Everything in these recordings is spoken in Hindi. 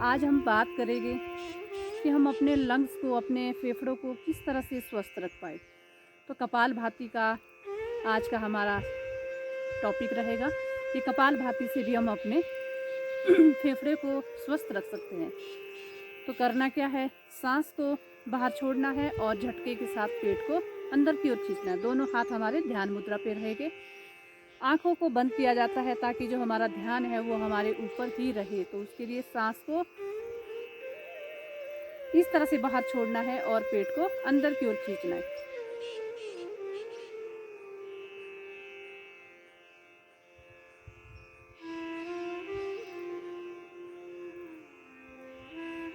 आज हम बात करेंगे कि हम अपने लंग्स को, अपने फेफड़ों को किस तरह से स्वस्थ रख पाए। तो कपालभाति का आज का हमारा टॉपिक रहेगा कि कपालभाति से भी हम अपने फेफड़े को स्वस्थ रख सकते हैं। तो करना क्या है, सांस को बाहर छोड़ना है और झटके के साथ पेट को अंदर की ओर खींचना है। दोनों हाथ हमारे ध्यान मुद्रा पे रहेंगे। आंखों को बंद किया जाता है ताकि जो हमारा ध्यान है वो हमारे ऊपर ही रहे। तो उसके लिए सांस को इस तरह से बाहर छोड़ना है और पेट को अंदर की ओर खींचना है।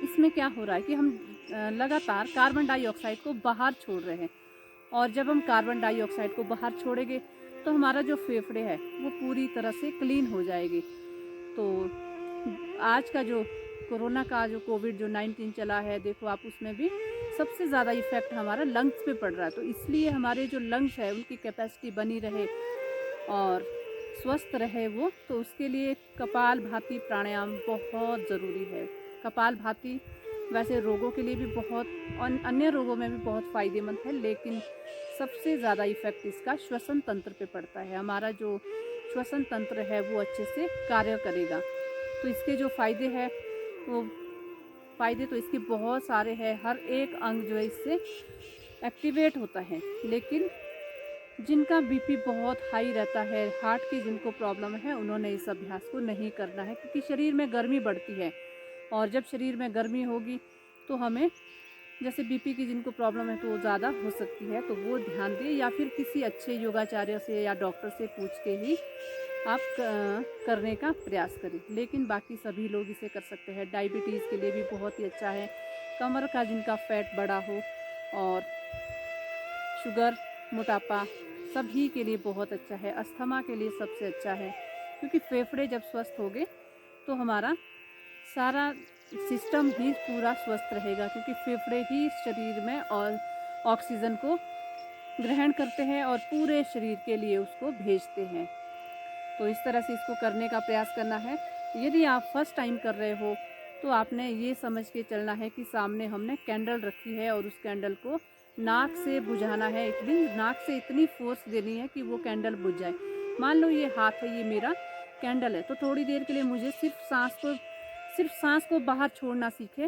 इसमें क्या हो रहा है कि हम लगातार कार्बन डाइऑक्साइड को बाहर छोड़ रहे हैं, और जब हम कार्बन डाइऑक्साइड को बाहर छोड़ेंगे तो हमारा जो फेफड़े है वो पूरी तरह से क्लीन हो जाएगी। तो आज का जो कोरोना का जो कोविड-19 चला है, देखो आप, उसमें भी सबसे ज़्यादा इफ़ेक्ट हमारा लंग्स पे पड़ रहा है। तो इसलिए हमारे जो लंग्स है उनकी कैपेसिटी बनी रहे और स्वस्थ रहे वो, तो उसके लिए कपालभाति प्राणायाम बहुत ज़रूरी है। कपालभाति वैसे रोगों के लिए भी बहुत, अन्य रोगों में भी बहुत फ़ायदेमंद है, लेकिन सबसे ज़्यादा इफ़ेक्ट इसका श्वसन तंत्र पे पड़ता है। हमारा जो श्वसन तंत्र है वो अच्छे से कार्य करेगा। तो इसके जो फ़ायदे हैं वो फ़ायदे तो इसके बहुत सारे हैं। हर एक अंग जो है इससे एक्टिवेट होता है। लेकिन जिनका बीपी बहुत हाई रहता है, हार्ट की जिनको प्रॉब्लम है, उन्होंने इस अभ्यास को नहीं करना है, क्योंकि शरीर में गर्मी बढ़ती है। और जब शरीर में गर्मी होगी तो हमें, जैसे बीपी की जिनको प्रॉब्लम है तो वो ज़्यादा हो सकती है, तो वो ध्यान दें, या फिर किसी अच्छे योगाचार्य से या डॉक्टर से पूछ के ही आप करने का प्रयास करें। लेकिन बाकी सभी लोग इसे कर सकते हैं। डायबिटीज़ के लिए भी बहुत ही अच्छा है। कमर का जिनका फैट बड़ा हो, और शुगर, मोटापा, सभी के लिए बहुत अच्छा है। अस्थमा के लिए सबसे अच्छा है, क्योंकि फेफड़े जब स्वस्थ होंगे तो हमारा सारा सिस्टम ही पूरा स्वस्थ रहेगा, क्योंकि फेफड़े ही शरीर में और ऑक्सीजन को ग्रहण करते हैं और पूरे शरीर के लिए उसको भेजते हैं। तो इस तरह से इसको करने का प्रयास करना है। यदि आप फर्स्ट टाइम कर रहे हो तो आपने ये समझ के चलना है कि सामने हमने कैंडल रखी है और उस कैंडल को नाक से बुझाना है। नाक से इतनी फोर्स देनी है कि वो कैंडल बुझ जाए। मान लो ये हाथ है, ये मेरा कैंडल है, तो थोड़ी देर के लिए मुझे सिर्फ सांस को बाहर छोड़ना सीखे।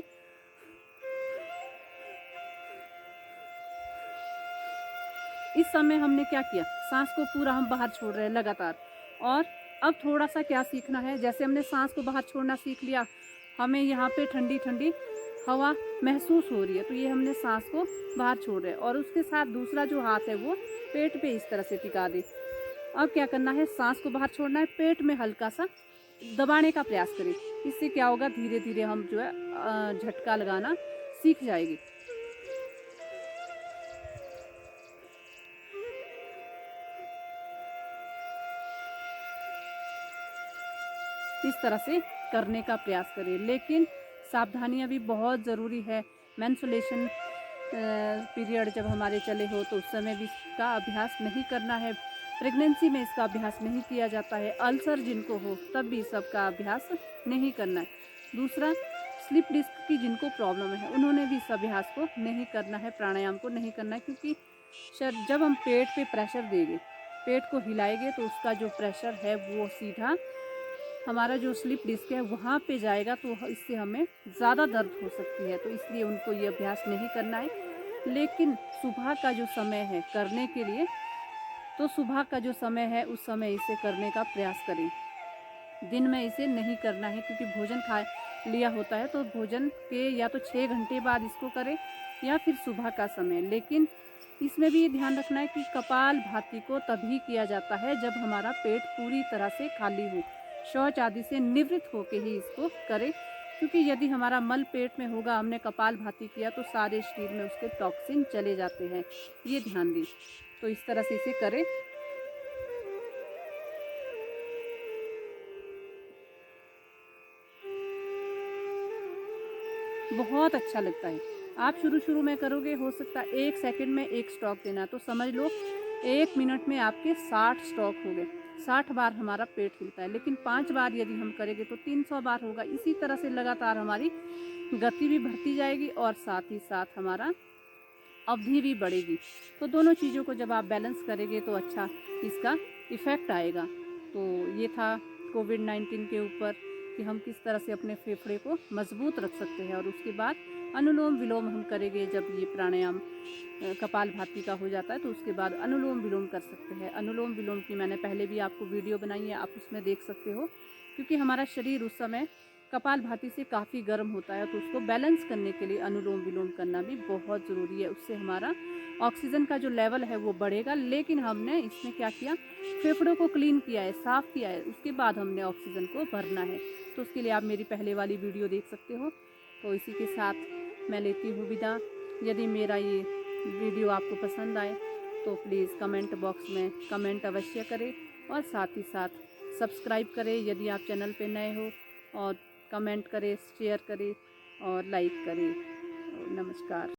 इस समय हमने क्या किया, सांस को पूरा हम बाहर छोड़ रहे हैं लगातार। और अब थोड़ा सा क्या सीखना है, जैसे हमने सांस को बाहर छोड़ना सीख लिया, हमें यहाँ पे ठंडी ठंडी हवा महसूस हो रही है, तो ये हमने सांस को बाहर छोड़ रहे हैं। और उसके साथ दूसरा जो हाथ है वो पेट पे इस तरह से टिका दे। अब क्या करना है, सांस को बाहर छोड़ना है, पेट में हल्का सा दबाने का प्रयास करें। इससे क्या होगा, धीरे धीरे हम जो है झटका लगाना सीख जाएगी। इस तरह से करने का प्रयास करें, लेकिन सावधानियां भी बहुत ज़रूरी है। मेंस्ट्रुएशन पीरियड जब हमारे चले हो तो उस समय भी इसका अभ्यास नहीं करना है। प्रेगनेंसी में इसका अभ्यास नहीं किया जाता है। अल्सर जिनको हो तब भी सबका अभ्यास नहीं करना है। दूसरा, स्लिप डिस्क की जिनको प्रॉब्लम है उन्होंने भी इस अभ्यास को नहीं करना है, प्राणायाम को नहीं करना है, क्योंकि जब हम पेट पे प्रेशर देंगे, पेट को हिलाएंगे, तो उसका जो प्रेशर है वो सीधा हमारा जो स्लिप डिस्क है वहाँ पे जाएगा, तो इससे हमें ज़्यादा दर्द हो सकती है। तो इसलिए उनको ये अभ्यास नहीं करना है। लेकिन सुबह का जो समय है करने के लिए, तो सुबह का जो समय है उस समय इसे करने का प्रयास करें। दिन में इसे नहीं करना है, क्योंकि भोजन खा लिया होता है, तो भोजन के या तो 6 घंटे बाद इसको करें या फिर सुबह का समय। लेकिन इसमें भी ये ध्यान रखना है कि कपालभाति को तभी किया जाता है जब हमारा पेट पूरी तरह से खाली हो, शौच आदि से निवृत्त होके ही इसको करें। क्योंकि यदि हमारा मल पेट में होगा, हमने कपालभाति किया, तो सारे शरीर में उसके टॉक्सिन चले जाते हैं, ये ध्यान दें। तो इस तरह से इसे करें। बहुत अच्छा लगता है। आप शुरू में करोगे, हो सकता है 1 सेकंड में 1 स्ट्रोक देना, तो समझ लो 1 मिनट में आपके 60 स्ट्रोक हो गए। 60 बार हमारा पेट हिलता है, लेकिन 5 बार यदि हम करेंगे तो 300 बार होगा। इसी तरह से लगातार हमारी गति भी बढ़ती जाएगी और साथ ही साथ हमारा अवधि भी बढ़ेगी। तो दोनों चीज़ों को जब आप बैलेंस करेंगे तो अच्छा इसका इफ़ेक्ट आएगा। तो ये था कोविड-19 के ऊपर कि हम किस तरह से अपने फेफड़े को मजबूत रख सकते हैं। और उसके बाद अनुलोम विलोम हम करेंगे। जब ये प्राणायाम कपालभाति का हो जाता है तो उसके बाद अनुलोम विलोम कर सकते हैं। अनुलोम विलोम की मैंने पहले भी आपको वीडियो बनाई है, आप उसमें देख सकते हो। क्योंकि हमारा शरीर उस समय कपालभाति से काफ़ी गर्म होता है, तो उसको बैलेंस करने के लिए अनुलोम विलोम करना भी बहुत ज़रूरी है। उससे हमारा ऑक्सीजन का जो लेवल है वो बढ़ेगा। लेकिन हमने इसमें क्या किया, फेफड़ों को क्लीन किया है, साफ़ किया है, उसके बाद हमने ऑक्सीजन को भरना है। तो उसके लिए आप मेरी पहले वाली वीडियो देख सकते हो। तो इसी के साथ मैं लेती हूँ विदा। यदि मेरा ये वीडियो आपको पसंद आए तो प्लीज़ कमेंट बॉक्स में कमेंट अवश्य करें और साथ ही साथ सब्सक्राइब करें यदि आप चैनल पे नए हो, और कमेंट करें, शेयर करें और लाइक करें। नमस्कार।